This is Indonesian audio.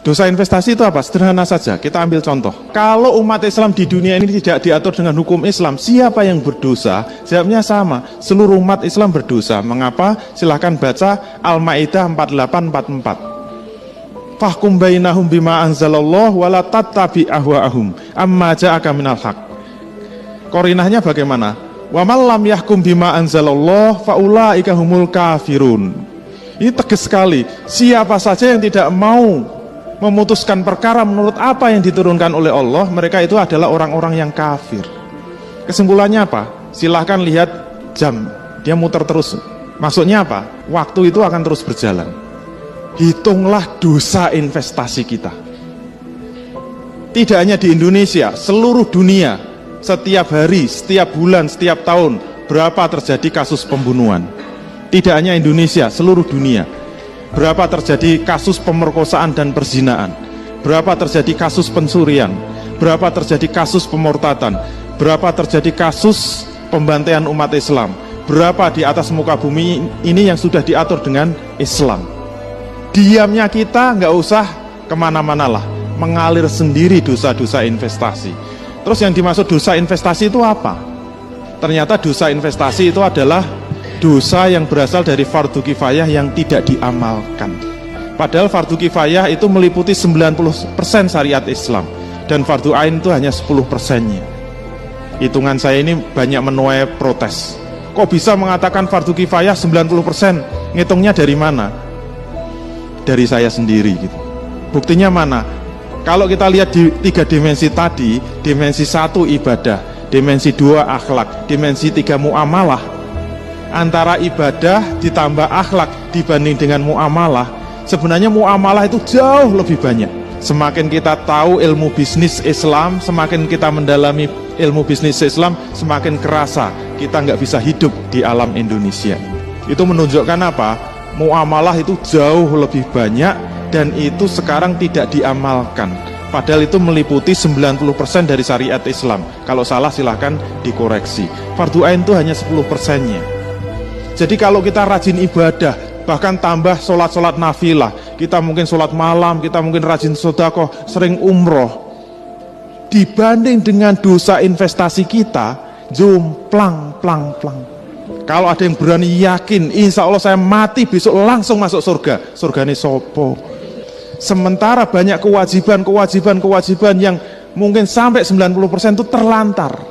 Dosa investasi itu apa? Sederhana saja, kita ambil contoh. Kalau umat Islam di dunia ini tidak diatur dengan hukum Islam, siapa yang berdosa? Jawabnya sama, seluruh umat Islam berdosa. Mengapa? Silahkan baca Al-Ma'idah 48-44. Fahkum bainahum bima anzalallah wala tattabi ahwa'ahum amma ja'aka minal haq. Korinahnya bagaimana? Wa man lam yahkum bima anzalallah faulaika humul kafirun. Ini tegas sekali, siapa saja yang tidak mau memutuskan perkara menurut apa yang diturunkan oleh Allah, mereka itu adalah orang-orang yang kafir. Kesimpulannya apa? Silahkan lihat jam, dia muter terus. Maksudnya apa? Waktu itu akan terus berjalan. Hitunglah dosa investasi kita. Tidak hanya di Indonesia, seluruh dunia, setiap hari, setiap bulan, setiap tahun, berapa terjadi kasus pembunuhan. Tidak hanya Indonesia, seluruh dunia. Berapa terjadi kasus pemerkosaan dan perzinaan, berapa terjadi kasus pencurian, berapa terjadi kasus pemurtadan, berapa terjadi kasus pembantaian umat Islam, berapa di atas muka bumi ini yang sudah diatur dengan Islam. Diamnya kita nggak usah kemana-mana lah, mengalir sendiri dosa-dosa investasi. Terus yang dimaksud dosa investasi itu apa? Ternyata dosa investasi itu adalah dosa yang berasal dari fardu kifayah yang tidak diamalkan. Padahal fardu kifayah itu meliputi 90% syariat Islam, dan fardu ain itu hanya 10%-nya. Hitungan saya ini banyak menuai protes. Kok bisa mengatakan fardu kifayah 90%? Ngitungnya dari mana? Dari saya sendiri gitu. Buktinya mana? Kalau kita lihat di 3 dimensi tadi, dimensi 1 ibadah, dimensi 2 akhlak, dimensi 3 muamalah. Antara ibadah ditambah akhlak dibanding dengan muamalah, sebenarnya muamalah itu jauh lebih banyak. Semakin kita tahu ilmu bisnis Islam, semakin kita mendalami ilmu bisnis Islam, semakin kerasa kita nggak bisa hidup di alam Indonesia. Itu menunjukkan apa? Muamalah itu jauh lebih banyak, dan itu sekarang tidak diamalkan. Padahal itu meliputi 90% dari syariat Islam. Kalau salah silahkan dikoreksi. Fardu ain itu hanya 10%-nya. Jadi kalau kita rajin ibadah, bahkan tambah sholat-sholat nafilah, kita mungkin sholat malam, kita mungkin rajin sedekah, sering umroh, dibanding dengan dosa investasi kita, jomplang, plang. Kalau ada yang berani yakin, insya Allah saya mati besok langsung masuk surga, surgane sopo. Sementara banyak kewajiban yang mungkin sampai 90% itu terlantar.